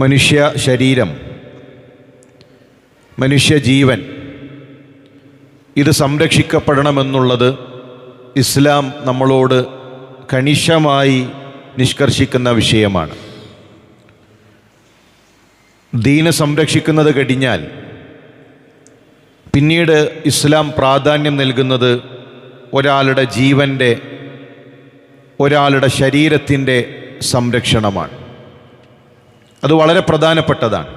മനുഷ്യ ശരീരം, മനുഷ്യജീവൻ ഇത് സംരക്ഷിക്കപ്പെടണമെന്നുള്ളത് ഇസ്ലാം നമ്മളോട് കണിശമായി നിഷ്കർഷിക്കുന്ന വിഷയമാണ്. ദീന് സംരക്ഷിക്കുന്നത് കഴിഞ്ഞാൽ പിന്നീട് ഇസ്ലാം പ്രാധാന്യം നൽകുന്നത് ഒരാളുടെ ജീവൻ്റെ, ഒരാളുടെ ശരീരത്തിൻ്റെ സംരക്ഷണമാണ്. അത് വളരെ പ്രധാനപ്പെട്ടതാണ്.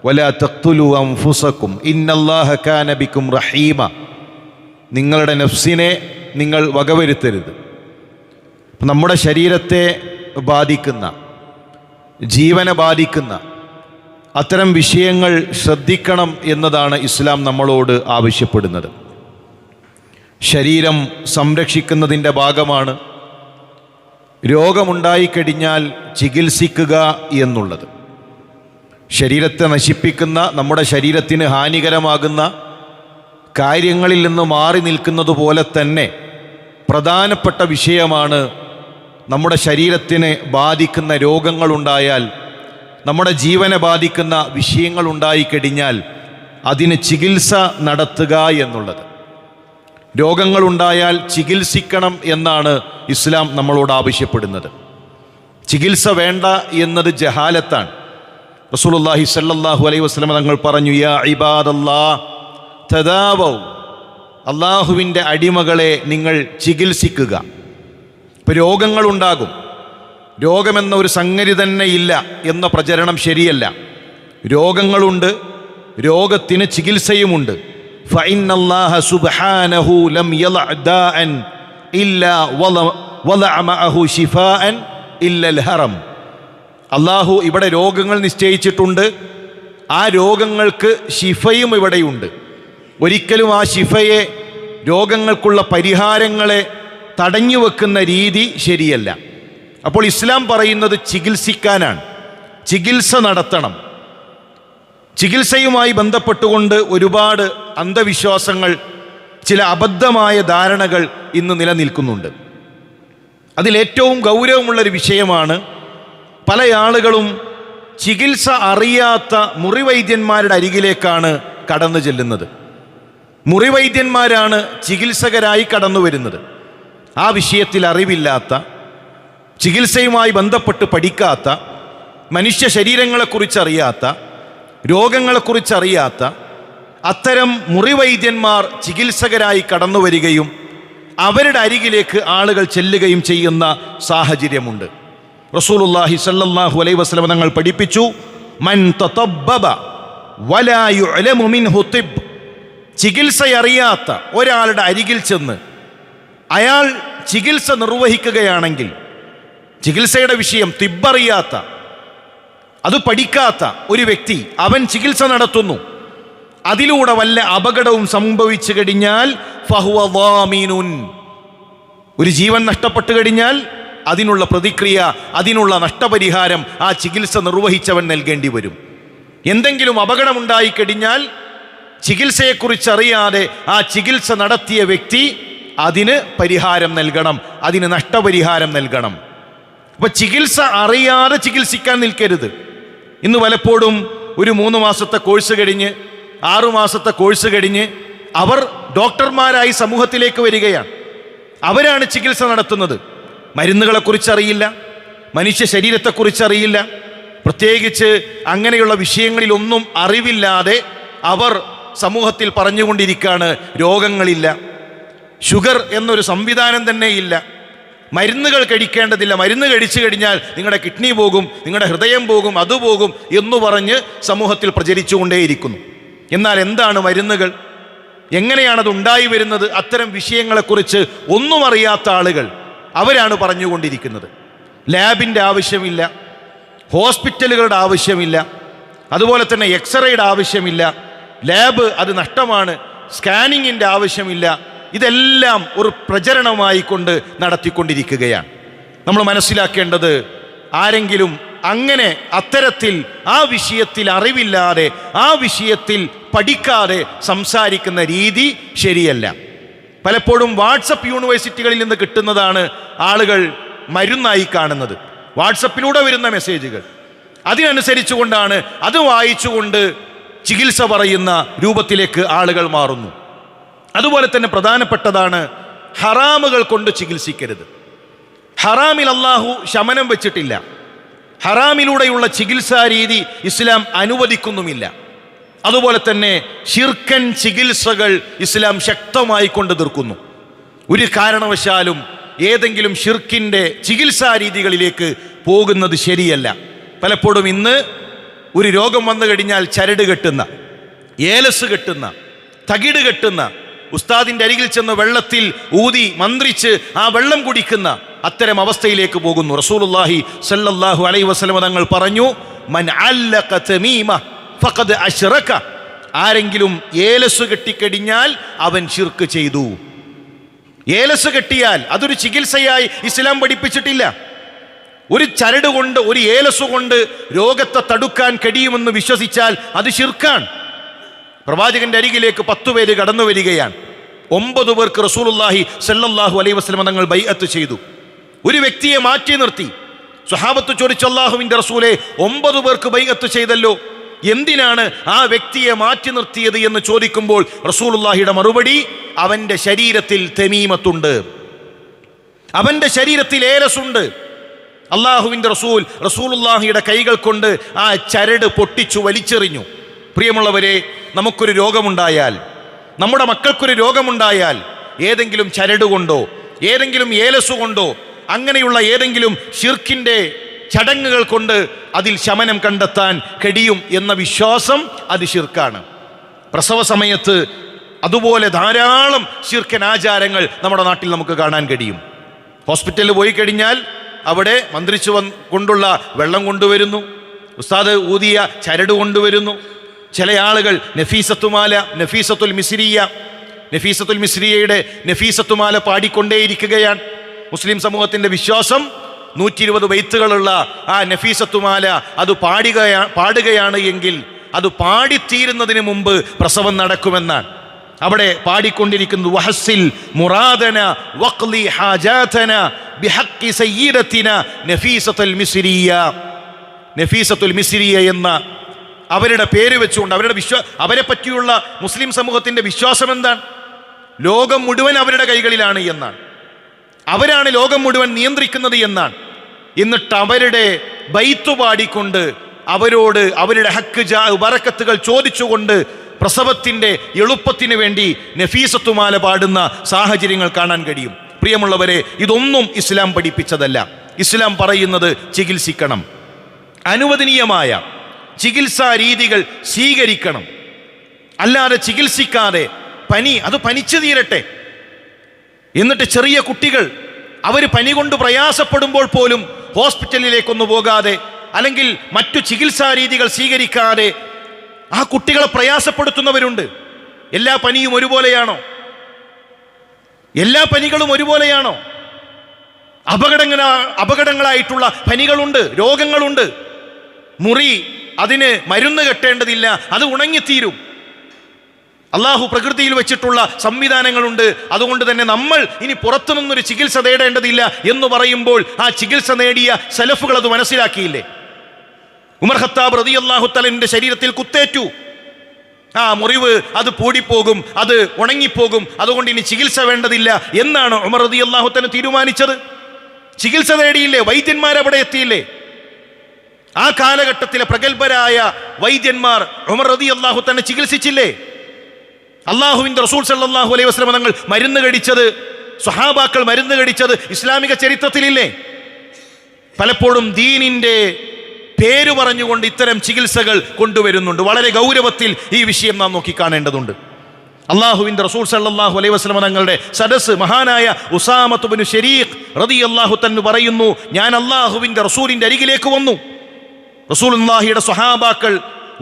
വലാ തഖ്തുലു അൻഫുസകും ഇന്നല്ലാഹ കാന ബികും റഹീമ. നിങ്ങളുടെ നഫ്സിനെ നിങ്ങൾ വകവരുത്തരുത്. നമ്മുടെ ശരീരത്തെ ബാധിക്കുന്ന, ജീവനെ ബാധിക്കുന്ന അത്തരം വിഷയങ്ങൾ ശ്രദ്ധിക്കണം എന്നതാണ് ഇസ്ലാം നമ്മളോട് ആവശ്യപ്പെടുന്നത്. ശരീരം സംരക്ഷിക്കുന്നതിൻ്റെ ഭാഗമാണ് രോഗമുണ്ടായിക്കഴിഞ്ഞാൽ ചികിത്സിക്കുക എന്നുള്ളത്. ശരീരത്തെ നശിപ്പിക്കുന്ന, നമ്മുടെ ശരീരത്തിന് ഹാനികരമാകുന്ന കാര്യങ്ങളിൽ നിന്ന് മാറി നിൽക്കുന്നത് പോലെ തന്നെ പ്രധാനപ്പെട്ട വിഷയമാണ് നമ്മുടെ ശരീരത്തിനെ ബാധിക്കുന്ന രോഗങ്ങളുണ്ടായാൽ, നമ്മുടെ ജീവനെ ബാധിക്കുന്ന വിഷയങ്ങളുണ്ടായിക്കഴിഞ്ഞാൽ അതിന് ചികിത്സ നടത്തുക എന്നുള്ളത്. രോഗങ്ങളുണ്ടായാൽ ചികിത്സിക്കണം എന്നാണ് ഇസ്ലാം നമ്മളോട് ആവശ്യപ്പെടുന്നത്. ചികിത്സ വേണ്ട എന്നത് ജഹാലത്താണ്. റസൂലുള്ളാഹി സ്വല്ലല്ലാഹു അലൈഹി വസല്ലം തങ്ങൾ പറഞ്ഞു, യാ ഇബാദല്ലാഹ് തദാവൗ, അള്ളാഹുവിൻ്റെ അടിമകളെ നിങ്ങൾ ചികിത്സിക്കുക. ഇപ്പോൾ രോഗങ്ങളുണ്ടാകും, രോഗമെന്ന ഒരു സംഗതി തന്നെ ഇല്ല എന്ന പ്രചരണം ശരിയല്ല. രോഗങ്ങളുണ്ട്, രോഗത്തിന് ചികിത്സയുമുണ്ട്. ഫഇന്നല്ലാഹ സുബ്ഹാനഹു ലം യളഅ ദാഅൻ ഇല്ലാ വളഅ മഅഹു ശിഫാഅൻ ഇല്ലൽ ഹറം. അള്ളാഹു ഇവിടെ രോഗങ്ങൾ നിശ്ചയിച്ചിട്ടുണ്ട്. ആ രോഗങ്ങൾക്ക് ശിഫയും ഇവിടെയുണ്ട്. ഒരിക്കലും ആ ശിഫയെ, രോഗങ്ങൾക്കുള്ള പരിഹാരങ്ങളെ തടഞ്ഞു വെക്കുന്ന രീതി ശരിയല്ല. അപ്പോൾ ഇസ്ലാം പറയുന്നത് ചികിത്സിക്കാനാണ്, ചികിത്സ നടത്തണം. ചികിത്സയുമായി ബന്ധപ്പെട്ടുകൊണ്ട് ഒരുപാട് അന്ധവിശ്വാസങ്ങൾ, ചില അബദ്ധമായ ധാരണകൾ ഇന്ന് നിലനിൽക്കുന്നുണ്ട്. അതിലേറ്റവും ഗൗരവമുള്ളൊരു വിഷയമാണ് പല ആളുകളും ചികിത്സ അറിയാത്ത മുറിവൈദ്യന്മാരുടെ അരികിലേക്കാണ് കടന്നു ചെല്ലുന്നത്. മുറിവൈദ്യന്മാരാണ് ചികിത്സകരായി കടന്നു വരുന്നത്. ആ വിഷയത്തിൽ അറിവില്ലാത്ത, ചികിത്സയുമായി ബന്ധപ്പെട്ട് പഠിക്കാത്ത, മനുഷ്യ ശരീരങ്ങളെക്കുറിച്ചറിയാത്ത, രോഗങ്ങളെക്കുറിച്ചറിയാത്ത അത്തരം മുറിവൈദ്യന്മാർ ചികിത്സകരായി കടന്നു വരികയും അവരുടെ അരികിലേക്ക് ആളുകൾ ചെല്ലുകയും ചെയ്യുന്ന സാഹചര്യമുണ്ട്. റസൂലുള്ളാഹി സ്വല്ലല്ലാഹു അലൈഹി വസല്ലം തങ്ങൾ പഠിപ്പിച്ചു, മൻ തതബ്ബബ വലാ യുഅലമു മിൻഹു തിബ്. ചികിത്സയറിയാത്ത ഒരാളുടെ അരികിൽ ചെന്ന് അയാൾ ചികിത്സ നിർവഹിക്കുകയാണെങ്കിൽ, ചികിത്സയുടെ വിഷയം തിബ്ബറിയാത്ത, അത് പഠിക്കാത്ത ഒരു വ്യക്തി അവൻ ചികിത്സ നടത്തുന്നു, അതിലൂടെ വല്ല അപകടവും സംഭവിച്ചു കഴിഞ്ഞാൽ ഫഹുവ ളാമിനുൻ, ഒരു ജീവൻ നഷ്ടപ്പെട്ടു കഴിഞ്ഞാൽ അതിനുള്ള പ്രതിക്രിയ, അതിനുള്ള നഷ്ടപരിഹാരം ആ ചികിത്സ നിർവഹിച്ചവൻ നൽകേണ്ടി വരും. എന്തെങ്കിലും അപകടമുണ്ടായിക്കഴിഞ്ഞാൽ ചികിത്സയെക്കുറിച്ചറിയാതെ ആ ചികിത്സ നടത്തിയ വ്യക്തി അതിന് പരിഹാരം നൽകണം, അതിന് നഷ്ടപരിഹാരം നൽകണം. അപ്പോൾ ചികിത്സ അറിയാതെ ചികിത്സിക്കാൻ നിൽക്കരുത്. ഇന്ന് പലപ്പോഴും ഒരു 3 മാസത്തെ കോഴ്സ് കഴിഞ്ഞ്, 6 മാസത്തെ കോഴ്സ് കഴിഞ്ഞ് അവർ ഡോക്ടർമാരായി സമൂഹത്തിലേക്ക് വരികയാണ്. അവരാണ് ചികിത്സ നടത്തുന്നത്. മരുന്നുകളെക്കുറിച്ചറിയില്ല, മനുഷ്യ ശരീരത്തെക്കുറിച്ചറിയില്ല, പ്രത്യേകിച്ച് അങ്ങനെയുള്ള വിഷയങ്ങളിലൊന്നും അറിവില്ലാതെ അവർ സമൂഹത്തിൽ പറഞ്ഞുകൊണ്ടിരിക്കുകയാണ് രോഗങ്ങളില്ല, ഷുഗർ എന്നൊരു സംവിധാനം തന്നെ ഇല്ല, മരുന്നുകൾ കഴിക്കേണ്ടതില്ല, മരുന്ന് കഴിച്ചു കഴിഞ്ഞാൽ നിങ്ങളുടെ കിഡ്നി പോകും, നിങ്ങളുടെ ഹൃദയം പോകും, അതുപോകും എന്ന് പറഞ്ഞ് സമൂഹത്തിൽ പ്രചരിച്ചുകൊണ്ടേയിരിക്കുന്നു. എന്നാൽ എന്താണ് മരുന്നുകൾ, എങ്ങനെയാണത് ഉണ്ടായി വരുന്നത്, അത്തരം വിഷയങ്ങളെക്കുറിച്ച് ഒന്നും അറിയാത്ത ആളുകൾ അവരാണ് പറഞ്ഞുകൊണ്ടിരിക്കുന്നത്. ലാബിൻ്റെ ആവശ്യമില്ല, ഹോസ്പിറ്റലുകളുടെ ആവശ്യമില്ല, അതുപോലെ തന്നെ എക്സ്റേയുടെ ആവശ്യമില്ല, ലാബ് അത് നഷ്ടമാണ്, സ്കാനിങ്ങിൻ്റെ ആവശ്യമില്ല. ഇതെല്ലാം ഒരു പ്രചരണമായി കൊണ്ട് നടത്തിക്കൊണ്ടിരിക്കുകയാണ്. നമ്മൾ മനസ്സിലാക്കേണ്ടത്, ആരെങ്കിലും അങ്ങനെ അത്തരത്തിൽ ആ വിഷയത്തിൽ അറിവില്ലാതെ, ആ വിഷയത്തിൽ പഠിക്കാതെ സംസാരിക്കുന്ന രീതി ശരിയല്ല. പലപ്പോഴും വാട്സപ്പ് യൂണിവേഴ്സിറ്റികളിൽ നിന്ന് കിട്ടുന്നതാണ് ആളുകൾ മരുന്നായി കാണുന്നത്. വാട്സപ്പിലൂടെ വരുന്ന മെസ്സേജുകൾ, അതിനനുസരിച്ചുകൊണ്ടാണ് അത് വായിച്ചുകൊണ്ട് ചികിത്സ പറയുന്ന രൂപത്തിലേക്ക് ആളുകൾ മാറുന്നു. അതുപോലെ തന്നെ പ്രധാനപ്പെട്ടതാണ് ഹറാമുകൾ കൊണ്ട് ചികിത്സിക്കരുത്. ഹറാമിൽ അല്ലാഹു ശമനം വെച്ചിട്ടില്ല. ഹറാമിലൂടെയുള്ള ചികിത്സാ രീതി ഇസ്ലാം അനുവദിക്കുന്നുമില്ല. അതുപോലെ തന്നെ ശിർക്കൻ ചികിത്സകൾ ഇസ്ലാം ശക്തമായി കൊണ്ട് തീർക്കുന്നു. ഒരു കാരണവശാലും ഏതെങ്കിലും ഷിർക്കിൻ്റെ ചികിത്സാ രീതികളിലേക്ക് പോകുന്നത് ശരിയല്ല. പലപ്പോഴും ഇന്ന് ഒരു രോഗം വന്നു കഴിഞ്ഞാൽ ചരട് കെട്ടുന്ന, ഏലസ് കെട്ടുന്ന, തകിട് കെട്ടുന്ന, ഉസ്താദിൻ്റെ അരികിൽ ചെന്ന് വെള്ളത്തിൽ ഊതി മന്ത്രിച്ച് ആ വെള്ളം കുടിക്കുന്ന അത്തരം അവസ്ഥയിലേക്ക് പോകുന്നു. റസൂലുള്ളാഹി സ്വല്ലല്ലാഹു അലൈഹി വസല്ലം തങ്ങൾ പറഞ്ഞു, മൻ അല്ലഖ തമീമ ഫഖദ് അശ്റക. ആരെങ്കിലും ഏലസ് കെട്ടിക്കഴിഞ്ഞാൽ അവൻ ശിർക്ക് ചെയ്തു. ഏലസ് കെട്ടിയാൽ അതൊരു ചികിത്സയായി ഇസ്ലാം പഠിപ്പിച്ചിട്ടില്ല. ഒരു ചരട് കൊണ്ട്, ഒരു ഏലസ് കൊണ്ട് രോഗത്തെ തടുക്കാൻ കഴിയുമെന്ന് വിശ്വസിച്ചാൽ അത് ശിർക്കാണ്. പ്രവാചകന്റെ അരികിലേക്ക് 10 പേര് കടന്നു വരികയാണ്. 9 പേർക്ക് റസൂലുള്ളാഹി സ്വല്ലല്ലാഹു അലൈഹി വസല്ലം തങ്ങൾ ബൈഅത്ത് ചെയ്തു. ഒരു വ്യക്തിയെ മാറ്റി നിർത്തി. സ്വഹാബത്ത് ചോദിച്ചു, അല്ലാഹുവിൻ്റെ റസൂലേ, 9 പേർക്ക് ബൈഅത്ത് ചെയ്തല്ലോ, എന്തിനാണ് ആ വ്യക്തിയെ മാറ്റി നിർത്തിയത് എന്ന് ചോദിക്കുമ്പോൾ റസൂലുള്ളാഹിയുടെ മറുപടി, അവൻ്റെ ശരീരത്തിൽ തമീമത്തുണ്ട്, അവൻ്റെ ശരീരത്തിൽ ഏലസുണ്ട്. അല്ലാഹുവിൻ്റെ റസൂലുള്ളാഹിയുടെ കൈകൾ കൊണ്ട് ആ ചരട് പൊട്ടിച്ചു വലിച്ചെറിഞ്ഞു. പ്രിയമുള്ളവരെ, നമുക്കൊരു രോഗമുണ്ടായാൽ, നമ്മുടെ മക്കൾക്കൊരു രോഗമുണ്ടായാൽ ഏതെങ്കിലും ചരട് കൊണ്ടോ ഏതെങ്കിലും ഏലസ് കൊണ്ടോ അങ്ങനെയുള്ള ഏതെങ്കിലും ശിർക്കിൻ്റെ ചടങ്ങുകൾ കൊണ്ട് അതിൽ ശമനം കണ്ടെത്താൻ കഴിയും എന്ന വിശ്വാസം അത് ശിർക്കാണ്. പ്രസവ സമയത്ത് അതുപോലെ ധാരാളം ശിർക്കൻ ആചാരങ്ങൾ നമ്മുടെ നാട്ടിൽ നമുക്ക് കാണാൻ കഴിയും. ഹോസ്പിറ്റലിൽ പോയി കഴിഞ്ഞാൽ അവിടെ മന്ത്രിച്ചു കൊണ്ടുള്ള വെള്ളം കൊണ്ടുവരുന്നു, ഉസ്താദ് ഊതിയ ചരട് കൊണ്ടുവരുന്നു. ചില ആളുകൾ നഫീസത്തുമാല, നഫീസത്തുൽ മിസ്രിയയുടെ നഫീസത്തുമാല പാടിക്കൊണ്ടേയിരിക്കുകയാണ്. മുസ്ലിം സമൂഹത്തിൻ്റെ വിശ്വാസം 120 ബൈത്തുകളുള്ള ആ നഫീസത്തുമാല അത് പാടുകയാണ് എങ്കിൽ അത് പാടിത്തീരുന്നതിന് മുമ്പ് പ്രസവം നടക്കുമെന്നാണ്. അവിടെ പാടിക്കൊണ്ടിരിക്കുന്നത്, വഹസ്സിൽ മുറാദന വഖ്ലി ഹാജാതന ബിഹഖി സയ്യിദത്തിന നഫീസത്തുൽ മിസ്രിയ എന്ന അവരുടെ പേര് വെച്ചുകൊണ്ട് അവരെ പറ്റിയുള്ള മുസ്ലിം സമൂഹത്തിൻ്റെ വിശ്വാസം എന്താണ്? ലോകം മുഴുവൻ അവരുടെ കൈകളിലാണ് എന്നാണ്. അവരാണ് ലോകം മുഴുവൻ നിയന്ത്രിക്കുന്നത് എന്നാണ്. എന്നിട്ട് അവരുടെ ബൈത്ത് പാടിക്കൊണ്ട് അവരോട് അവരുടെ ഹക്ക് ബറക്കത്തുകൾ ചോദിച്ചുകൊണ്ട് പ്രസവത്തിൻ്റെ എളുപ്പത്തിന് വേണ്ടി നഫീസത്തുമാല പാടുന്ന സാഹചര്യങ്ങൾ കാണാൻ കഴിയും. പ്രിയമുള്ളവരെ, ഇതൊന്നും ഇസ്ലാം പഠിപ്പിച്ചതല്ല. ഇസ്ലാം പറയുന്നത് ചികിത്സിക്കണം, അനുവദനീയമായ ചികിത്സാ രീതികൾ സ്വീകരിക്കണം. അല്ലാതെ ചികിത്സിക്കാതെ അത് പനിച്ചു തീരട്ടെ. എന്നിട്ട് ചെറിയ കുട്ടികൾ അവർ പനി കൊണ്ട് പ്രയാസപ്പെടുമ്പോൾ പോലും ഹോസ്പിറ്റലിലേക്കൊന്നു പോകാതെ അല്ലെങ്കിൽ മറ്റു ചികിത്സാ രീതികൾ സ്വീകരിക്കാതെ ആ കുട്ടികളെ പ്രയാസപ്പെടുത്തുന്നവരുണ്ട്. എല്ലാ പനിയും ഒരുപോലെയാണോ? എല്ലാ പനികളും ഒരുപോലെയാണോ? അപകടങ്ങളായിട്ടുള്ള പനികളുണ്ട്, രോഗങ്ങളുണ്ട്. മുറി, അതിന് മരുന്ന് കെട്ടേണ്ടതില്ല, അത് ഉണങ്ങിത്തീരും. അള്ളാഹു പ്രകൃതിയിൽ വെച്ചിട്ടുള്ള സംവിധാനങ്ങളുണ്ട്. അതുകൊണ്ട് തന്നെ നമ്മൾ ഇനി പുറത്തു നിന്നൊരു ചികിത്സ തേടേണ്ടതില്ല എന്ന് പറയുമ്പോൾ ആ ചികിത്സ നേടിയ സലഫുകൾ അത് മനസ്സിലാക്കിയില്ലേ? ഉമർ ഖത്താബ് റളിയല്ലാഹു തആലയുടെ ശരീരത്തിൽ കുത്തേറ്റു. ആ മുറിവ് അത് പൂടിപ്പോകും, അത് ഉണങ്ങിപ്പോകും, അതുകൊണ്ട് ഇനി ചികിത്സ വേണ്ടതില്ല എന്നാണ് ഉമർ റളിയല്ലാഹു തആല തീരുമാനിച്ചത്. ചികിത്സ തേടിയില്ലേ? വൈദ്യന്മാരവിടെ എത്തിയില്ലേ? ആ കാലഘട്ടത്തിലെ പ്രഗത്ഭരായ വൈദ്യന്മാർ ഉമർ റളിയല്ലാഹു തആല ചികിത്സിച്ചില്ലേ? അള്ളാഹുവിൻ്റെ റസൂൽ സല്ലല്ലാഹു അലൈഹി വസല്ലം തങ്ങൾ മരുന്ന് കഴിച്ചത്, സ്വഹാബാക്കൾ മരുന്ന് കഴിച്ചത് ഇസ്ലാമിക ചരിത്രത്തിലില്ലേ? പലപ്പോഴും ദീനിൻ്റെ പേര് പറഞ്ഞുകൊണ്ട് ഇത്തരം ചികിത്സകൾ കൊണ്ടുവരുന്നുണ്ട്. വളരെ ഗൗരവത്തിൽ ഈ വിഷയം നാം നോക്കിക്കാണേണ്ടതുണ്ട്. അള്ളാഹുവിൻ്റെ റസൂൽ സല്ലല്ലാഹു അലൈഹി വസല്ലം തങ്ങളുടെ സദസ്സ് മഹാനായ ഉസാമത്ത് ഇബ്നു ശരീഖ് റളിയല്ലാഹു തആല പറയുന്നു, ഞാൻ അള്ളാഹുവിൻ്റെ റസൂലിൻ്റെ അരികിലേക്ക് വന്നു. റസൂലുള്ളാഹിയുടെ സ്വഹാബാക്കൾ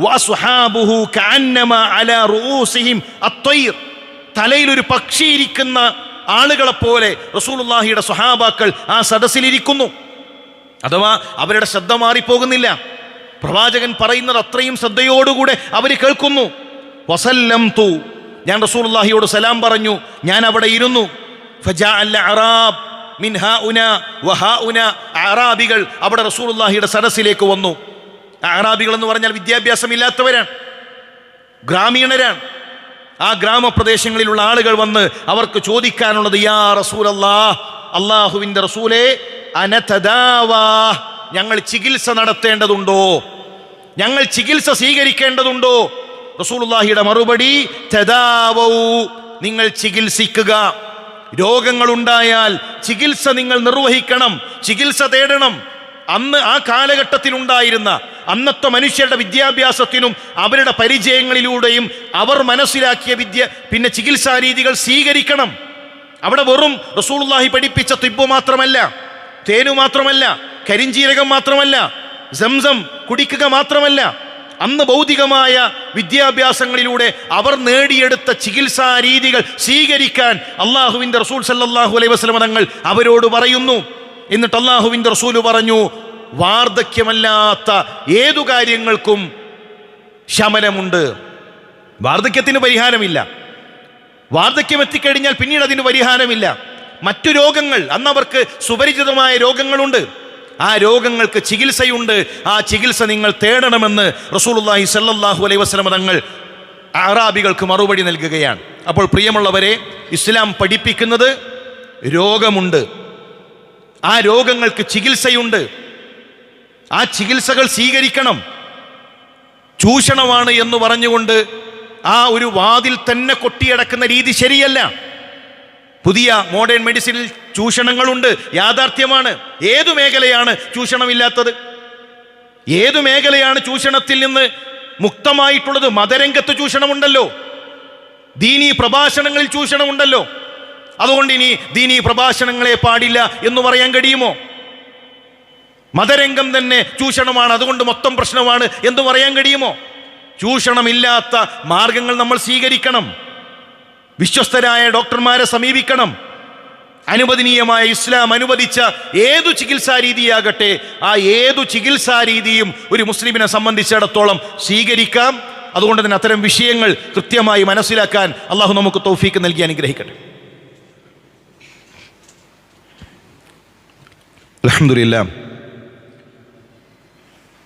വഅസ്ഹാബുഹു കഅന്നമാ അലാ റൂസിഹിം അത്വയ്ർ, തലയിൽ ഒരു പക്ഷി ഇരിക്കുന്ന ആളുകളെ പോലെ റസൂലുള്ളാഹിയുടെ സ്വഹാബാക്കൾ ആ സദസ്സിലിരിക്കുന്നു. അഥവാ അവരുടെ ശ്രദ്ധ മാറിപ്പോകുന്നില്ല. പ്രവാചകൻ പറയുന്നത് അത്രയും ശ്രദ്ധയോടുകൂടെ അവർ കേൾക്കുന്നു. വസല്ലംതു, ഞാൻ റസൂലുള്ളാഹിയോട് സലാം പറഞ്ഞു, ഞാൻ അവിടെ ഇരുന്നു. ഫജാഅൽ അഅറാബ് മിൻ ഹാഉന വഹാഉന, അറാബികൾ അവിടെ റസൂലുള്ളാഹിയുടെ സദസ്സിലേക്ക് വന്നു. അറാബികൾ എന്ന് പറഞ്ഞാൽ വിദ്യാഭ്യാസമില്ലാത്തവരാണ്, ഗ്രാമീണരാണ്. ആ ഗ്രാമപ്രദേശങ്ങളിലുള്ള ആളുകൾ വന്ന് അവർക്ക് ചോദിക്കാനുള്ളത്, യാ റസൂലല്ലാഹ്, അള്ളാഹുവിൻ്റെ റസൂലേ, അനതദാവാ, ഞങ്ങൾ ചികിത്സ നടത്തേണ്ടതുണ്ടോ, ഞങ്ങൾ ചികിത്സ സ്വീകരിക്കേണ്ടതുണ്ടോ? റസൂലുള്ളാഹിയുടെ മറുപടി, തദാവൗ, നിങ്ങൾ ചികിത്സിക്കുക. രോഗങ്ങളുണ്ടായാൽ ചികിത്സ നിങ്ങൾ നിർവഹിക്കണം, ചികിത്സ തേടണം. അന്ന് ആ കാലഘട്ടത്തിൽ ഉണ്ടായിരുന്ന അന്നത്തെ മനുഷ്യരുടെ വിദ്യാഭ്യാസത്തിനും അവരുടെ പരിചയങ്ങളിലൂടെയും അവർ മനസ്സിലാക്കിയ പിന്നെ ചികിത്സാ രീതികൾ സ്വീകരിക്കണം. അവിടെ വെറും റസൂലുള്ളാഹി പഠിപ്പിച്ച തിബ്ബ് മാത്രമല്ല, തേനു മാത്രമല്ല, കരിഞ്ചീരകം മാത്രമല്ല, സംസം കുടിക്കുക മാത്രമല്ല, അന്ന് ഭൗതികമായ വിദ്യാഭ്യാസങ്ങളിലൂടെ അവർ നേടിയെടുത്ത ചികിത്സാ രീതികൾ സ്വീകരിക്കാൻ അള്ളാഹുവിൻ്റെ റസൂൽ സല്ലല്ലാഹു അലൈഹി വസല്ലം തങ്ങൾ അവരോട് പറയുന്നു. എന്നിട്ട് അള്ളാഹുവിൻ്റെ റസൂൽ പറഞ്ഞു, വാർദ്ധക്യമല്ലാത്ത ഏതു കാര്യങ്ങൾക്കും ശമനമുണ്ട്. വാർദ്ധക്യത്തിന് പരിഹാരമില്ല. വാർദ്ധക്യം എത്തിക്കഴിഞ്ഞാൽ പിന്നീട് അതിന് പരിഹാരമില്ല. മറ്റു രോഗങ്ങൾ, അന്നവർക്ക് സുപരിചിതമായ രോഗങ്ങളുണ്ട്, ആ രോഗങ്ങൾക്ക് ചികിത്സയുണ്ട്. ആ ചികിത്സ നിങ്ങൾ തേടണമെന്ന് റസൂലുള്ളാഹി സ്വല്ലല്ലാഹു അലൈഹി വസല്ലം തങ്ങൾ അറാബികൾക്ക് മറുപടി നൽകുകയാണ്. അപ്പോൾ പ്രിയമുള്ളവരെ, ഇസ്ലാം പഠിപ്പിക്കുന്നത് രോഗമുണ്ട്, ആ രോഗങ്ങൾക്ക് ചികിത്സയുണ്ട്, ആ ചികിത്സകൾ സ്വീകരിക്കണം. ചൂഷണമാണ് എന്ന് പറഞ്ഞുകൊണ്ട് ആ ഒരു വാതിൽ തന്നെ കൊട്ടിയടക്കുന്ന രീതി ശരിയല്ല. പുതിയ മോഡേൺ മെഡിസിനിൽ ചൂഷണങ്ങളുണ്ട്, യാഥാർത്ഥ്യമാണ്. ഏതു മേഖലയാണ് ചൂഷണമില്ലാത്തത്? ഏതു മേഖലയാണ് ചൂഷണത്തിൽ നിന്ന് മുക്തമായിട്ടുള്ളത്? മതരംഗത്ത് ചൂഷണമുണ്ടല്ലോ, ദീനീ പ്രഭാഷണങ്ങളിൽ ചൂഷണമുണ്ടല്ലോ. അതുകൊണ്ട് ഇനി ദീനീ പ്രഭാഷണങ്ങളെ പാടില്ല എന്ന് പറയാൻ കഴിയുമോ? മതരംഗം തന്നെ ചൂഷണമാണ്, അതുകൊണ്ട് മൊത്തം പ്രശ്നമാണ് എന്ന് പറയാൻ കഴിയുമോ? ചൂഷണമില്ലാത്ത മാർഗങ്ങൾ നമ്മൾ സ്വീകരിക്കണം. വിശ്വസ്തരായ ഡോക്ടർമാരെ സമീപിക്കണം. അനുവദനീയമായ ഇസ്ലാം അനുവദിച്ച ഏതു ചികിത്സാ രീതിയാകട്ടെ, ആ ഏതു ചികിത്സാ രീതിയും ഒരു മുസ്ലിമിനെ സംബന്ധിച്ചിടത്തോളം സ്വീകരിക്കാം. അതുകൊണ്ട് തന്നെ അത്തരം വിഷയങ്ങൾ കൃത്യമായി മനസ്സിലാക്കാൻ അള്ളാഹു നമുക്ക് തൗഫീക്ക് നൽകി അനുഗ്രഹിക്കട്ടെ.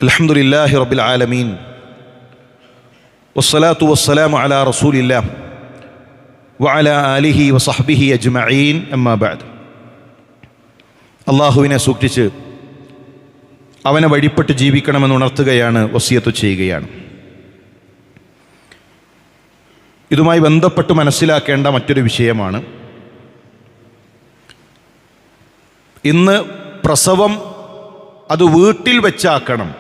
അൽഹംദുലില്ലാഹി റബ്ബിൽ ആലമീൻ, വസ്സലാത്തു വസ്സലാമു അലാ റസൂലില്ലാഹ് വഅലാ ആലിഹി വസഹ്ബിഹി അജ്മഈൻ, അമ്മാ ബഅദ്. അള്ളാഹുവിനെ സൂക്ഷിച്ച് അവനെ വഴിപ്പെട്ട് ജീവിക്കണമെന്ന് ഉണർത്തുകയാണ്, വസിയത്ത് ചെയ്യുകയാണ്. ഇതുമായി ബന്ധപ്പെട്ട് മനസ്സിലാക്കേണ്ട മറ്റൊരു വിഷയമാണ്, ഇന്ന് പ്രസവം അത് വീട്ടിൽ വെച്ചാക്കണം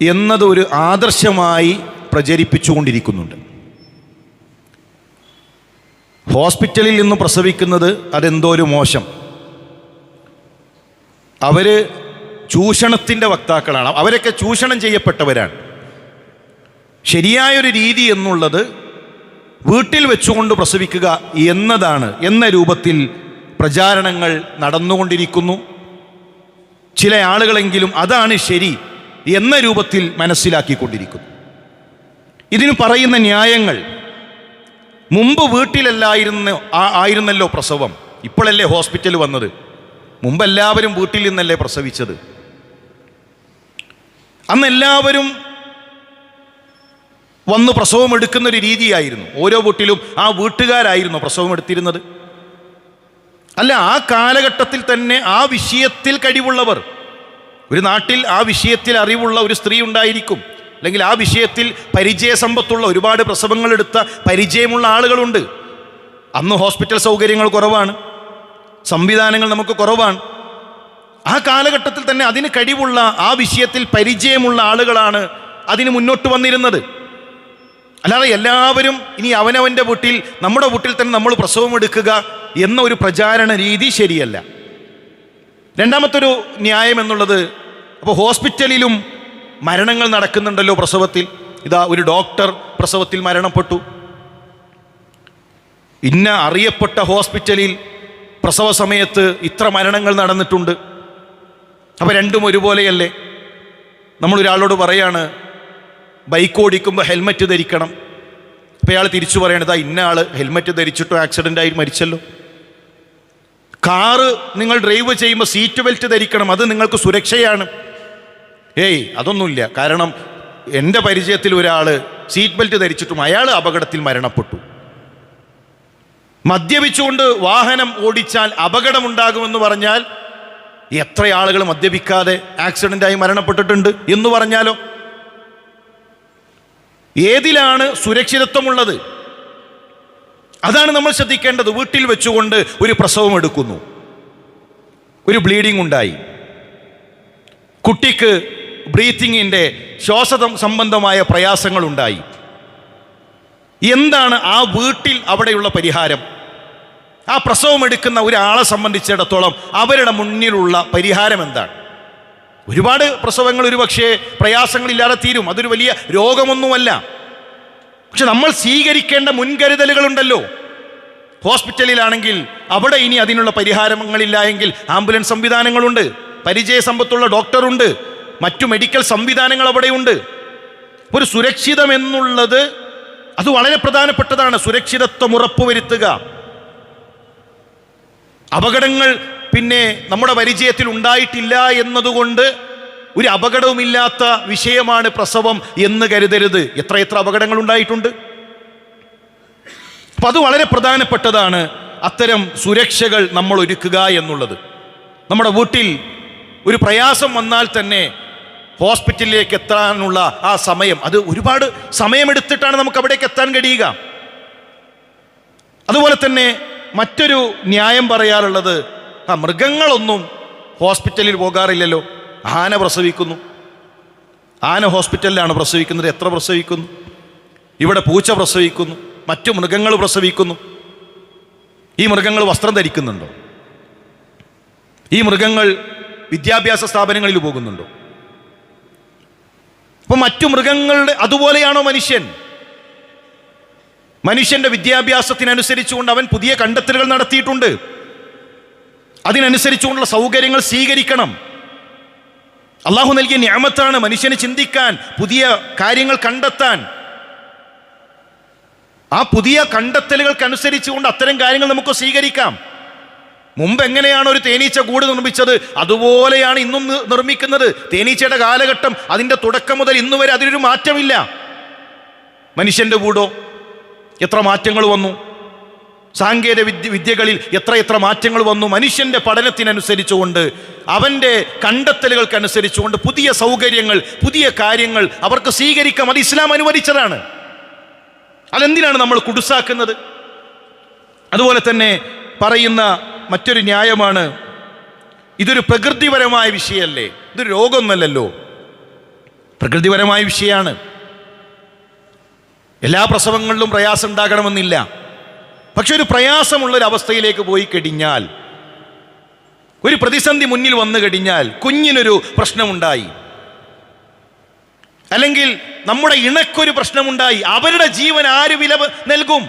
എന്നത് ഒരു ആദർശമായി പ്രചരിപ്പിച്ചുകൊണ്ടിരിക്കുന്നുണ്ട്. ഹോസ്പിറ്റലിൽ നിന്ന് പ്രസവിക്കുന്നത് അതെന്തോ ഒരു മോശം, അവർ ചൂഷണത്തിൻ്റെ വക്താക്കളാണ്, അവരൊക്കെ ചൂഷണം ചെയ്യപ്പെട്ടവരാണ്. ശരിയായൊരു രീതി എന്നുള്ളത് വീട്ടിൽ വെച്ചുകൊണ്ട് പ്രസവിക്കുക എന്നതാണ് എന്ന രൂപത്തിൽ പ്രചാരണങ്ങൾ നടന്നുകൊണ്ടിരിക്കുന്നു. ചില ആളുകളെങ്കിലും അതാണ് ശരി എന്ന രൂപത്തിൽ മനസ്സിലാക്കിക്കൊണ്ടിരിക്കുന്നു. ഇതിന് പറയുന്ന ന്യായങ്ങൾ, മുമ്പ് വീട്ടിലല്ലായിരുന്നല്ലോ പ്രസവം, ഇപ്പോഴല്ലേ ഹോസ്പിറ്റൽ വന്നത്. മുമ്പ് എല്ലാവരും വീട്ടിൽ നിന്നല്ലേ പ്രസവിച്ചത്. അന്ന് എല്ലാവരും വന്ന് പ്രസവം എടുക്കുന്നൊരു രീതിയായിരുന്നു. ഓരോ വീട്ടിലും ആ വീട്ടുകാരായിരുന്നു പ്രസവം എടുത്തിരുന്നത്. അല്ല, ആ കാലഘട്ടത്തിൽ തന്നെ ആ വിഷയത്തിൽ കഴിവുള്ളവർ, ഒരു നാട്ടിൽ ആ വിഷയത്തിൽ അറിവുള്ള ഒരു സ്ത്രീ ഉണ്ടായിരിക്കും, അല്ലെങ്കിൽ ആ വിഷയത്തിൽ പരിചയസമ്പത്തുള്ള, ഒരുപാട് പ്രസവങ്ങൾ എടുത്ത പരിചയമുള്ള ആളുകളുണ്ട്. അന്ന് ഹോസ്പിറ്റൽ സൗകര്യങ്ങൾ കുറവാണ്, സംവിധാനങ്ങൾ നമുക്ക് കുറവാണ്. ആ കാലഘട്ടത്തിൽ തന്നെ അതിന് കഴിവുള്ള, ആ വിഷയത്തിൽ പരിചയമുള്ള ആളുകളാണ് അതിന് മുന്നോട്ട് വന്നിരുന്നത്. അല്ലാതെ എല്ലാവരും ഇനി അവനവൻ്റെ വീട്ടിൽ, നമ്മുടെ വീട്ടിൽ തന്നെ നമ്മൾ പ്രസവം എടുക്കുക എന്ന ഒരു പ്രചാരണ രീതി ശരിയല്ല. രണ്ടാമത്തൊരു ന്യായം എന്നുള്ളത്, അപ്പോൾ ഹോസ്പിറ്റലിലും മരണങ്ങൾ നടക്കുന്നുണ്ടല്ലോ പ്രസവത്തിൽ. ഇതാ ഒരു ഡോക്ടർ പ്രസവത്തിൽ മരണപ്പെട്ടു, ഇന്ന അറിയപ്പെട്ട ഹോസ്പിറ്റലിൽ പ്രസവ സമയത്ത് ഇത്ര മരണങ്ങൾ നടന്നിട്ടുണ്ട്. അപ്പോൾ രണ്ടും ഒരുപോലെയല്ലേ? നമ്മളൊരാളോട് പറയാണ് ബൈക്ക് ഓടിക്കുമ്പോൾ ഹെൽമറ്റ് ധരിക്കണം, അപ്പോൾ അയാൾ തിരിച്ചു പറയണത് ഇന്ന ആൾ ഹെൽമറ്റ് ധരിച്ചിട്ടോ ആക്സിഡൻ്റായി മരിച്ചല്ലോ. കാറ് നിങ്ങൾ ഡ്രൈവ് ചെയ്യുമ്പോൾ സീറ്റ് ബെൽറ്റ് ധരിക്കണം, അത് നിങ്ങൾക്ക് സുരക്ഷയാണ്. അതൊന്നുമില്ല. കാരണം എൻ്റെ പരിചയത്തിൽ ഒരാൾ സീറ്റ് ബെൽറ്റ് ധരിച്ചിട്ടും അയാൾ അപകടത്തിൽ മരണപ്പെട്ടു. മദ്യപിച്ചുകൊണ്ട് വാഹനം ഓടിച്ചാൽ അപകടമുണ്ടാകുമെന്ന് പറഞ്ഞാൽ എത്ര ആളുകൾ മദ്യപിക്കാതെ ആക്സിഡൻ്റായി മരണപ്പെട്ടിട്ടുണ്ട് എന്ന് പറഞ്ഞാലോ? ഏതിലാണ് സുരക്ഷിതത്വമുള്ളത്? അതാണ് നമ്മൾ ശ്രദ്ധിക്കേണ്ടത്. വീട്ടിൽ വെച്ചുകൊണ്ട് ഒരു പ്രസവം എടുക്കുന്നു, ഒരു ബ്ലീഡിംഗ് ഉണ്ടായി, കുട്ടിക്ക് ബ്രീത്തിങ്ങിൻ്റെ ശ്വാസ സംബന്ധമായ പ്രയാസങ്ങൾ ഉണ്ടായി. എന്താണ് ആ വീട്ടിൽ അവിടെയുള്ള പരിഹാരം? ആ പ്രസവം എടുക്കുന്ന ഒരാളെ സംബന്ധിച്ചിടത്തോളം അവരുടെ മുന്നിലുള്ള പരിഹാരം എന്താണ്? ഒരുപാട് പ്രസവങ്ങൾ ഒരുപക്ഷെ പ്രയാസങ്ങളില്ലാതെ തീരും, അതൊരു വലിയ രോഗമൊന്നുമല്ല. പക്ഷെ നമ്മൾ സ്വീകരിക്കേണ്ട മുൻകരുതലുകളുണ്ടല്ലോ. ഹോസ്പിറ്റലിലാണെങ്കിൽ അവിടെ ഇനി അതിനുള്ള പരിഹാരങ്ങളില്ല എങ്കിൽ ആംബുലൻസ് സംവിധാനങ്ങളുണ്ട്, പരിചയസമ്പത്തുള്ള ഡോക്ടറുണ്ട്, മറ്റു മെഡിക്കൽ സംവിധാനങ്ങൾ അവിടെയുണ്ട്. ഒരു സുരക്ഷിതം എന്നുള്ളത് അത് വളരെ പ്രധാനപ്പെട്ടതാണ്. സുരക്ഷിതത്വം ഉറപ്പുവരുത്തുക. അപകടങ്ങൾ പിന്നെ നമ്മുടെ പരിചയത്തിൽ ഉണ്ടായിട്ടില്ല എന്നതുകൊണ്ട് ഒരു അപകടവുമില്ലാത്ത വിഷയമാണ് പ്രസവം എന്ന് കരുതരുത്. എത്ര അപകടങ്ങൾ ഉണ്ടായിട്ടുണ്ട്. അപ്പം അത് വളരെ പ്രധാനപ്പെട്ടതാണ്. അത്തരം സുരക്ഷകൾ നമ്മൾ ഒരുക്കുക എന്നുള്ളത്. നമ്മുടെ വീട്ടിൽ ഒരു പ്രയാസം വന്നാൽ തന്നെ ഹോസ്പിറ്റലിലേക്ക് എത്താനുള്ള ആ സമയം, അത് ഒരുപാട് സമയമെടുത്തിട്ടാണ് നമുക്ക് അവിടേക്ക് എത്താൻ കഴിയുക. അതുപോലെ തന്നെ മറ്റൊരു ന്യായം പറയാറുള്ളത്, മൃഗങ്ങളൊന്നും ഹോസ്പിറ്റലിൽ പോകാറില്ലല്ലോ. ആന പ്രസവിക്കുന്നു, ആന ഹോസ്പിറ്റലിലാണ് പ്രസവിക്കുന്നത്. എത്ര പ്രസവിക്കുന്നു? ഇവിടെ പൂച്ച പ്രസവിക്കുന്നു, മറ്റു മൃഗങ്ങൾ പ്രസവിക്കുന്നു. ഈ മൃഗങ്ങൾ വസ്ത്രം ധരിക്കുന്നുണ്ടോ? ഈ മൃഗങ്ങൾ വിദ്യാഭ്യാസ സ്ഥാപനങ്ങളിൽ പോകുന്നുണ്ടോ? അപ്പോൾ മറ്റു മൃഗങ്ങളുടെ അതുപോലെയാണോ മനുഷ്യൻ? മനുഷ്യന്റെ വിദ്യാഭ്യാസത്തിനനുസരിച്ചുകൊണ്ട് അവൻ പുതിയ കണ്ടെത്തലുകൾ നടത്തിയിട്ടുണ്ട്. അതിനനുസരിച്ചുകൊണ്ടുള്ള സൗകര്യങ്ങൾ സ്വീകരിക്കണം. അള്ളാഹു നൽകിയ നിഅമത്താണ് മനുഷ്യന് ചിന്തിക്കാൻ, പുതിയ കാര്യങ്ങൾ കണ്ടെത്താൻ. ആ പുതിയ കണ്ടെത്തലുകൾക്കനുസരിച്ചുകൊണ്ട് അത്തരം കാര്യങ്ങൾ നമുക്ക് സ്വീകരിക്കാം. മുമ്പ് എങ്ങനെയാണ് ഒരു തേനീച്ച കൂട് നിർമ്മിച്ചത് അതുപോലെയാണ് ഇന്നും നിർമ്മിക്കുന്നത്. തേനീച്ചയുടെ കാലഘട്ടം, അതിൻ്റെ തുടക്കം മുതൽ ഇന്ന് വരെ അതിനൊരു മാറ്റമില്ല. മനുഷ്യൻ്റെ കൂടോ എത്ര മാറ്റങ്ങൾ വന്നു, സാങ്കേതിക വിദ്യകളിൽ എത്ര മാറ്റങ്ങൾ വന്നു. മനുഷ്യൻ്റെ പഠനത്തിനനുസരിച്ചുകൊണ്ട്, അവൻ്റെ കണ്ടെത്തലുകൾക്കനുസരിച്ചുകൊണ്ട് പുതിയ സൗകര്യങ്ങൾ, പുതിയ കാര്യങ്ങൾ അവർക്ക് സ്വീകരിക്കാം. അത് ഇസ്ലാം അനുവദിച്ചതാണ്. അതെന്തിനാണ് നമ്മൾ കുടുസാക്കുന്നത്? അതുപോലെ തന്നെ പറയുന്ന മറ്റൊരു ന്യായമാണ്, ഇതൊരു പ്രകൃതിപരമായ വിഷയമല്ലേ, ഇതൊരു രോഗമൊന്നുമല്ലല്ലോ, പ്രകൃതിപരമായ വിഷയമാണ്. എല്ലാ പ്രസവങ്ങളിലും പ്രയാസം ഉണ്ടാകണമെന്നില്ല. പക്ഷെ ഒരു പ്രയാസമുള്ളൊരവസ്ഥയിലേക്ക് പോയി കഴിഞ്ഞാൽ, ഒരു പ്രതിസന്ധി മുന്നിൽ വന്നു കഴിഞ്ഞാൽ, കുഞ്ഞിനൊരു പ്രശ്നമുണ്ടായി, അല്ലെങ്കിൽ നമ്മുടെ ഇണക്കൊരു പ്രശ്നമുണ്ടായി, അവരുടെ ജീവൻ ആര് വില നൽകും?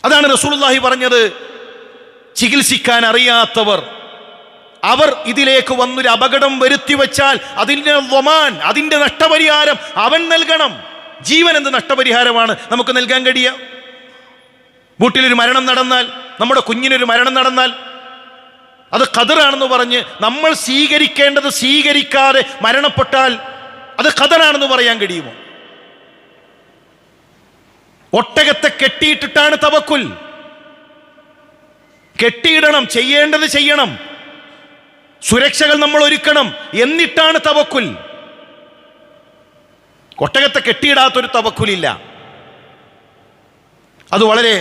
അതാണ് റസൂലുള്ളാഹി പറഞ്ഞത്, ചികിത്സിക്കാൻ അറിയാത്തവർ അവർ ഇതിലേക്ക് വന്നൊരു അപകടം വരുത്തി വെച്ചാൽ അതിൻ്റെ വമാൻ, അതിൻ്റെ നഷ്ടപരിഹാരം അവൻ നൽകണം. ജീവൻ എന്ത് നഷ്ടപരിഹാരമാണ് നമുക്ക് നൽകാൻ കഴിയുക? വീട്ടിലൊരു മരണം നടന്നാൽ, നമ്മുടെ കുഞ്ഞിനൊരു മരണം നടന്നാൽ, അത് ഖദറാണെന്ന് പറഞ്ഞ് നമ്മൾ സ്വീകരിക്കേണ്ടത് സ്വീകരിക്കാതെ മരണപ്പെട്ടാൽ അത് ഖദറാണെന്ന് പറയാൻ കഴിയുമോ? ഒട്ടകത്തെ കെട്ടിയിട്ടിട്ടാണ് തവക്കുൽ. കെട്ടിയിടണം, ചെയ്യേണ്ടത് ചെയ്യണം, സുരക്ഷകൾ നമ്മൾ ഒരുക്കണം, എന്നിട്ടാണ് തവക്കുൽ. ഒട്ടകത്തെ കെട്ടിയിടാത്തൊരു തവക്കുലില്ല. അത് വളരെ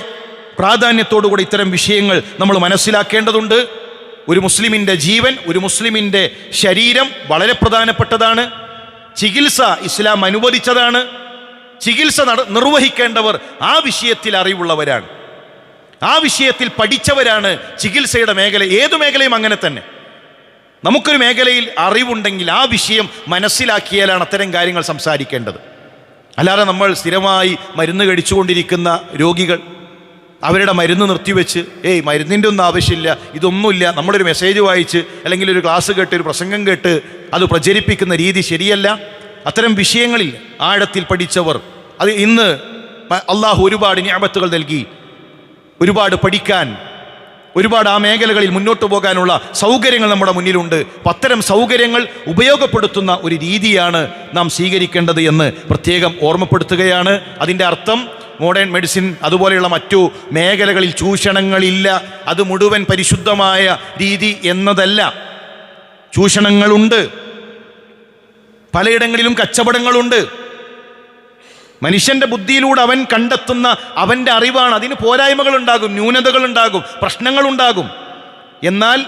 പ്രാധാന്യത്തോടുകൂടി ഇത്തരം വിഷയങ്ങൾ നമ്മൾ മനസ്സിലാക്കേണ്ടതുണ്ട്. ഒരു മുസ്ലിമിൻ്റെ ജീവൻ, ഒരു മുസ്ലിമിൻ്റെ ശരീരം വളരെ പ്രധാനപ്പെട്ടതാണ്. ചികിത്സ ഇസ്ലാം അനുവദിച്ചതാണ്. ചികിത്സ നിർവഹിക്കേണ്ടവർ ആ വിഷയത്തിൽ അറിവുള്ളവരാണ്, ആ വിഷയത്തിൽ പഠിച്ചവരാണ്. ചികിത്സയുടെ മേഖല, ഏതു മേഖലയും അങ്ങനെ തന്നെ. നമുക്കൊരു മേഖലയിൽ അറിവുണ്ടെങ്കിൽ ആ വിഷയം മനസ്സിലാക്കിയാലാണ് അത്തരം കാര്യങ്ങൾ സംസാരിക്കേണ്ടത്. അല്ലാതെ നമ്മൾ സ്ഥിരമായി മരുന്ന് കഴിച്ചുകൊണ്ടിരിക്കുന്ന രോഗികൾ, അവരുടെ മരുന്ന് നിർത്തിവെച്ച് മരുന്നിൻ്റെ ഒന്നും ആവശ്യമില്ല, ഇതൊന്നുമില്ല, നമ്മളൊരു മെസ്സേജ് വായിച്ച് അല്ലെങ്കിൽ ഒരു ക്ലാസ് കേട്ട്, ഒരു പ്രസംഗം കേട്ട് അത് പ്രചരിപ്പിക്കുന്ന രീതി ശരിയല്ല. അത്തരം വിഷയങ്ങളിൽ ആഴത്തിൽ പഠിച്ചവർ, അത് ഇന്ന് അള്ളാഹു ഒരുപാട് നിഅമത്തുകൾ നൽകി, ഒരുപാട് പഠിക്കാൻ ഒരുപാട് ആ മേഖലകളിൽ മുന്നോട്ട് പോകാനുള്ള സൗകര്യങ്ങൾ നമ്മുടെ മുന്നിലുണ്ട്. അത്തരം സൗകര്യങ്ങൾ ഉപയോഗപ്പെടുത്തുന്ന ഒരു രീതിയാണ് നാം സ്വീകരിക്കേണ്ടത് എന്ന് പ്രത്യേകം ഓർമ്മപ്പെടുത്തുകയാണ്. അതിൻ്റെ അർത്ഥം മോഡേൺ മെഡിസിൻ അതുപോലെയുള്ള മറ്റു മേഖലകളിൽ ചൂഷണങ്ങളില്ല, അത് മുഴുവൻ പരിശുദ്ധമായ രീതി എന്നതല്ല. ചൂഷണങ്ങളുണ്ട്, പലയിടങ്ങളിലും കച്ചവടങ്ങളുണ്ട്. മനുഷ്യൻ്റെ ബുദ്ധിയിലൂടെ അവൻ കണ്ടെത്തുന്ന അവൻ്റെ അറിവാണ്. അതിന് പോരായ്മകളുണ്ടാകും, ന്യൂനതകളുണ്ടാകും, പ്രശ്നങ്ങളുണ്ടാകും. എന്നാൽ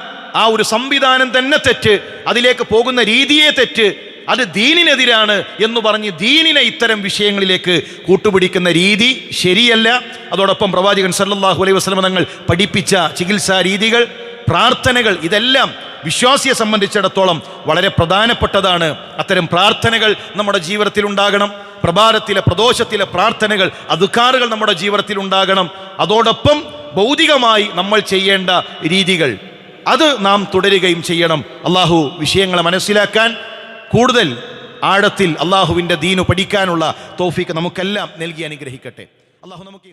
ആ ഒരു സംവിധാനം തന്നെ തെറ്റ്, അതിലേക്ക് പോകുന്ന രീതിയെ തെറ്റ്, അത് ദീനിനെതിരാണ് എന്ന് പറഞ്ഞ് ദീനിനെ ഇത്തരം വിഷയങ്ങളിലേക്ക് കൂട്ടുപിടിക്കുന്ന രീതി ശരിയല്ല. അതോടൊപ്പം പ്രവാചകൻ സല്ലല്ലാഹു അലൈഹി വസല്ലം തങ്ങൾ പഠിപ്പിച്ച ചികിത്സാ രീതികൾ, പ്രാർത്ഥനകൾ, ഇതെല്ലാം വിശ്വാസിയെ സംബന്ധിച്ചിടത്തോളം വളരെ പ്രധാനപ്പെട്ടതാണ്. അത്തരം പ്രാർത്ഥനകൾ നമ്മുടെ ജീവിതത്തിൽ ഉണ്ടാകണം. പ്രഭാതത്തിലെ പ്രദോഷത്തിലെ പ്രാർത്ഥനകൾ, അദ്കാറുകൾ നമ്മുടെ ജീവിതത്തിൽ ഉണ്ടാകണം. അതോടൊപ്പം ഭൗതികമായി നമ്മൾ ചെയ്യേണ്ട രീതികൾ അത് നാം തുടരുകയും ചെയ്യണം. അള്ളാഹു വിഷയങ്ങളെ മനസ്സിലാക്കാൻ കൂടുതൽ ആഴത്തിൽ അള്ളാഹുവിൻ്റെ ദീനു പഠിക്കാനുള്ള തൗഫീഖ് നമുക്കെല്ലാം നൽകി അനുഗ്രഹിക്കട്ടെ. അള്ളാഹു നമുക്ക്